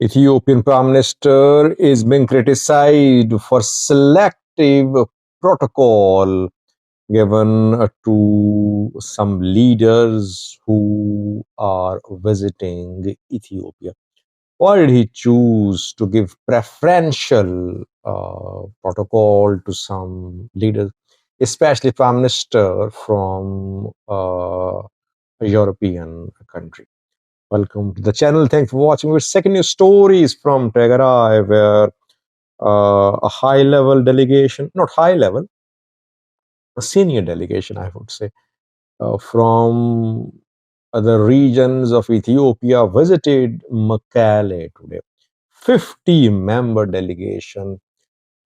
Ethiopian Prime Minister is being criticized for selective protocol given to some leaders who are visiting Ethiopia. Why did he choose to give preferential protocol to some leaders, especially Prime Minister from a European country? Welcome to the channel. Thanks for watching. We're second news stories from Tegarai, where a high level delegation, not high level, a senior delegation, I would say, from the regions of Ethiopia visited Mekelle today. 50-member delegation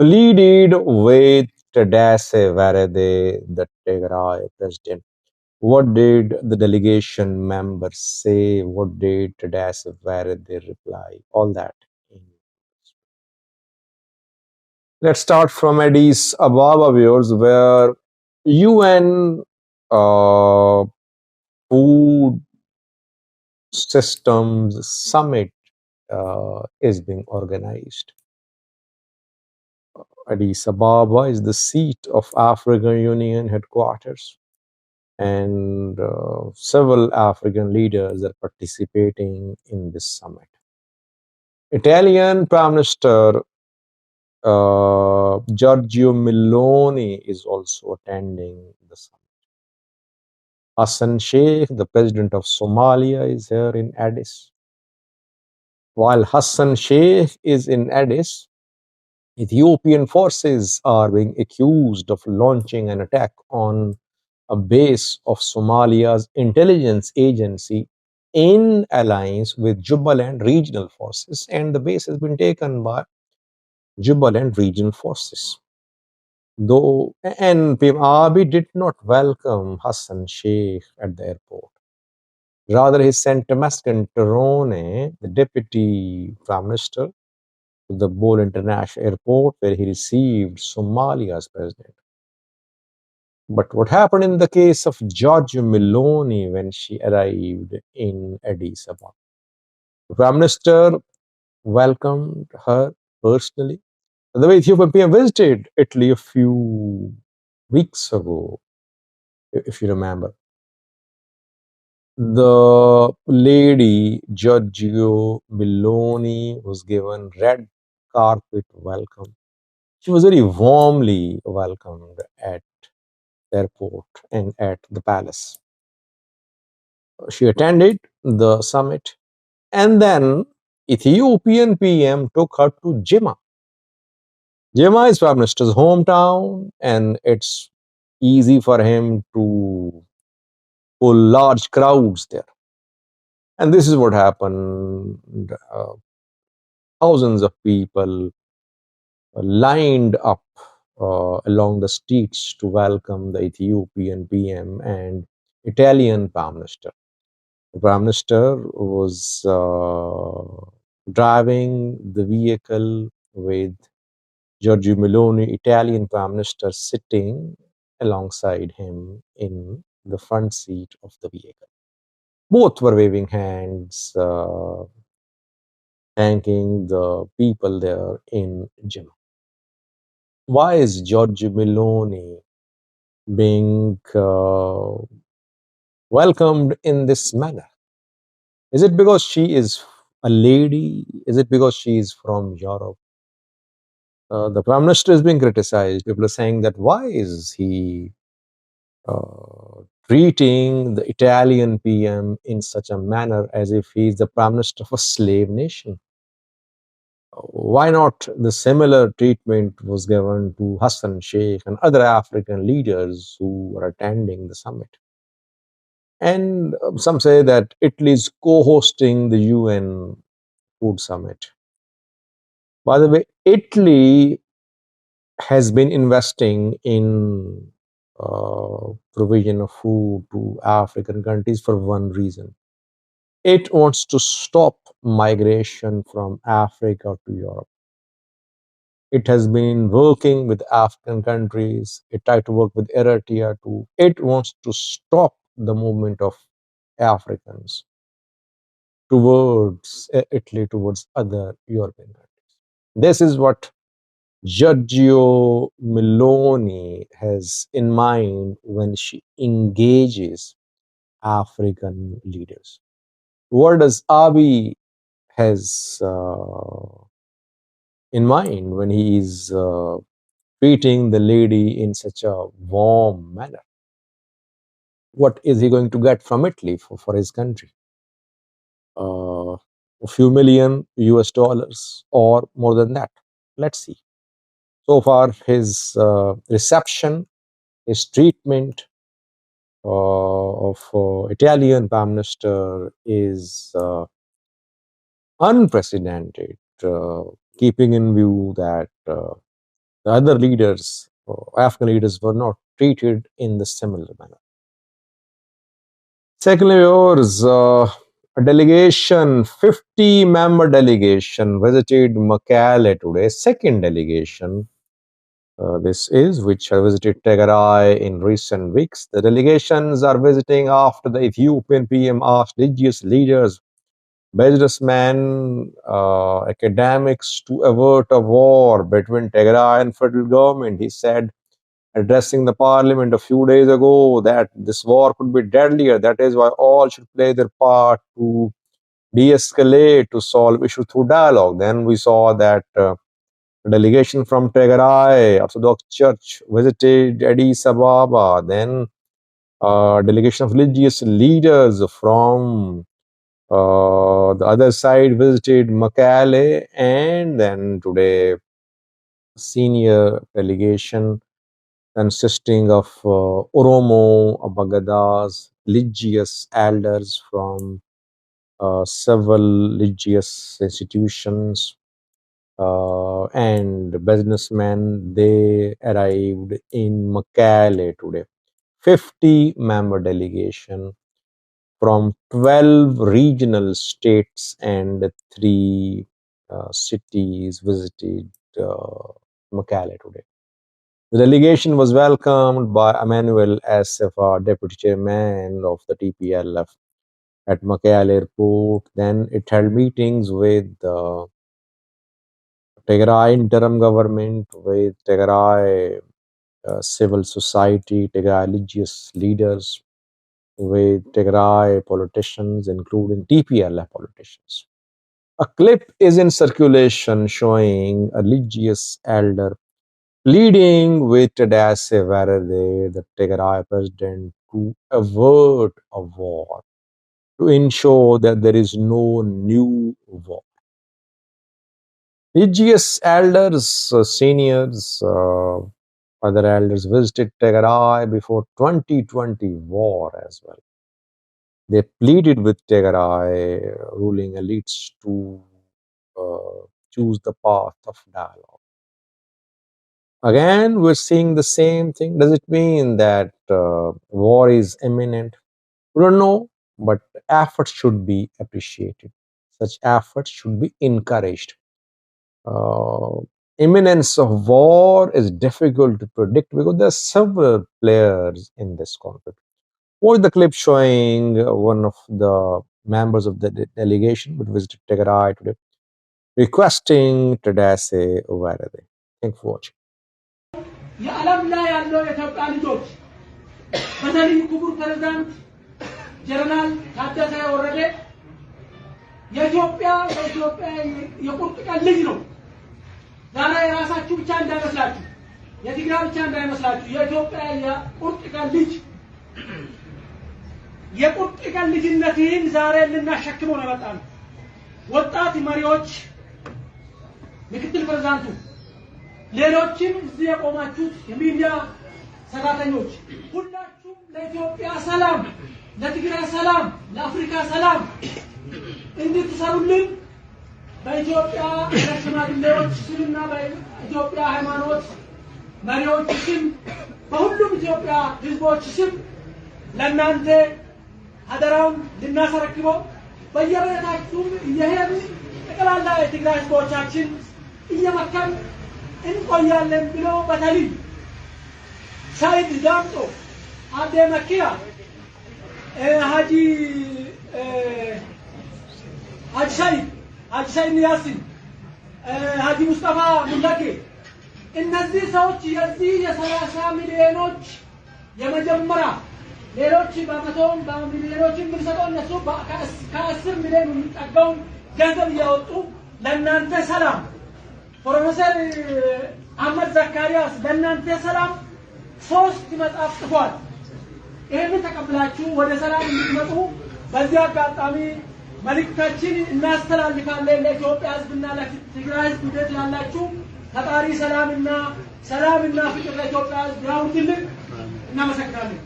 pleaded with Tadesse Werede, the Tigray president. What did the delegation members say? What did Tadesse Werede reply? All that. Let's start from Addis Ababa, viewers, where UN Food Systems Summit is being organized. Addis Ababa is the seat of African Union headquarters, and several African leaders are participating in this summit. Italian Prime Minister Giorgio Meloni is also attending the summit. Hassan Sheikh, the president of Somalia, is here in Addis. While Hassan Sheikh is in Addis, Ethiopian forces are being accused of launching an attack on a base of Somalia's intelligence agency in alliance with Jubaland regional forces, and the base has been taken by Jubaland regional forces. Though, and PM Abiy did not welcome Hassan Sheikh at the airport. Rather, he sent Damascus Terone, the deputy prime minister, to the Bole International Airport, where he received Somalia's president. But what happened in the case of Giorgia Meloni when she arrived in Addis Ababa? The Prime Minister welcomed her personally. The way Ethiopian PM visited Italy a few weeks ago, if you remember, the lady Giorgio Meloni was given red carpet welcome. She was very warmly welcomed at the airport and at the palace. She attended the summit, and then Ethiopian PM took her to Jimma. Jimma is Prime Minister's hometown, and it's easy for him to pull large crowds there. And this is what happened. Thousands of people lined up along the streets to welcome the Ethiopian PM and Italian Prime Minister. The Prime Minister was driving the vehicle with Giorgio Meloni, Italian Prime Minister, sitting alongside him in the front seat of the vehicle. Both were waving hands, thanking the people there in Jimma. Why is Giorgio Meloni being welcomed in this manner? Is it because she is a lady? Is it because she is from Europe? The Prime Minister is being criticized. People are saying that why is he treating the Italian PM in such a manner as if he is the Prime Minister of a slave nation? Why not the similar treatment was given to Hassan Sheikh and other African leaders who were attending the summit? And some say that Italy is co-hosting the UN Food Summit. By the way, Italy has been investing in provision of food to African countries for one reason. It wants to stop migration from Africa to Europe. It has been working with African countries. It tried to work with Eritrea too. It wants to stop the movement of Africans. towards Italy, towards other European countries. This is what Giorgio Meloni has in mind when she engages African leaders. What does Abiy has in mind when he is treating the lady in such a warm manner? What is he going to get from Italy for his country? A few million US dollars or more than that. Let's see. So far, his reception, his treatment of Italian Prime Minister is unprecedented, keeping in view that the other leaders, Afghan leaders, were not treated in the similar manner. Secondly, yours, a delegation, 50-member delegation visited Mekelle today. Second delegation, this is, which have visited Tigray in recent weeks. The delegations are visiting after the Ethiopian PM asked religious leaders, businessmen, academics to avert a war between Tigray and federal government. He said, addressing the parliament a few days ago, that this war could be deadlier. That is why all should play their part to de-escalate, to solve issues through dialogue. Then we saw that a delegation from Tigray Orthodox Church visited Addis Ababa. Then a delegation of religious leaders from the other side visited Mekelle, and then today senior delegation consisting of Oromo, Abagadas, religious elders from several religious institutions, and businessmen. They arrived in Mekelle today. 50-member delegation from 12 regional states and 3 cities visited Mekelle today. The delegation was welcomed by Emmanuel Assefa, deputy chairman of the TPLF, at Mekelle airport. Then it held meetings with the Tigray interim government, with Tigray civil society, Tigray religious leaders, with Tigray politicians, including TPLF politicians. A clip is in circulation showing a religious elder pleading with Tadesse Werede, the Tigray president, to avert a war, to ensure that there is no new war. Religious elders, seniors, other elders visited Tigray before 2020 war as well. They pleaded with Tigray ruling elites to choose the path of dialogue. Again, we're seeing the same thing. Does it mean that war is imminent? We don't know, but efforts should be appreciated. Such efforts should be encouraged. Imminence of war is difficult to predict because there are several players in this conflict. Watch the clip showing one of the members of the delegation which visited Tigray today, requesting Tadesse Werede. Thanks for watching. የዓለም ላይ ያለው የኢትዮጵያ ልጆች በተለይ ክቡር ፕሬዝዳንት ጀነራል ታደሰ ወረደ የኢትዮጵያ የቁርጥ ቀን ልጅ ነው። ዛሬ የራሳችሁ ብቻ እንዳይመስላችሁ፣ የትግራይ ብቻ እንዳይመስላችሁ፣ የኢትዮጵያ የቁርጥ ቀን ልጅ የቁርጥ ቀን ልጅነትን ዛሬ ልናሸክመው ነው የመጣነው። ወጣት መሪዎች፣ ምክትል ፕሬዝዳንቱ፣ ሌሎችም እዚህ የቆማችሁት የሚዲያ ሰራተኞች ሁላችሁም ለኢትዮጵያ ሰላም፣ ለትግራይ ሰላም፣ ለአፍሪካ ሰላም እንድትሰሩልን በኢትዮጵያ ሽማግሌዎች ስምና በኢትዮጵያ ሃይማኖት መሪዎች ስም በሁሉም ኢትዮጵያ ህዝቦች ስም ለእናንተ አደራውን ልናስረክበው በየቤታችሁም እየሄድን ጠቅላላ የትግራይ ህዝቦቻችን እየመከርን እንቆያለን ብሎ በተለይ ሳይድ ዳምጦ አደ መኪያ ሀጂ ሀጂ ያሲን ሀጂ ሙስጠፋ ሙላኬ እነዚህ ሰዎች የዚህ የ30 ሚሊዮኖች የመጀመሪያ ሌሎች በመቶም በሚሊዮኖችን ብንሰጠው እነሱ ከ10 ሚሊዮን የሚጠጋው ገንዘብ ያወጡ ለእናንተ ሰላም ፕሮፌሰር አህመድ ዘካሪያስ ለእናንተ ሰላም 3 መጽሐፍ ጽፏል። ይሄንን ተቀብላችሁ ወደ ሰላም እንድትመጡ በዚህ አጋጣሚ መልእክታችን እናስተላልፋለን። ለኢትዮጵያ ሕዝብና ለትግራይ ሕዝብ ቤት ያላችሁ ፈጣሪ ሰላምና ፍቅር ለኢትዮጵያ ሕዝብ ያውርድልን። እናመሰግናለን።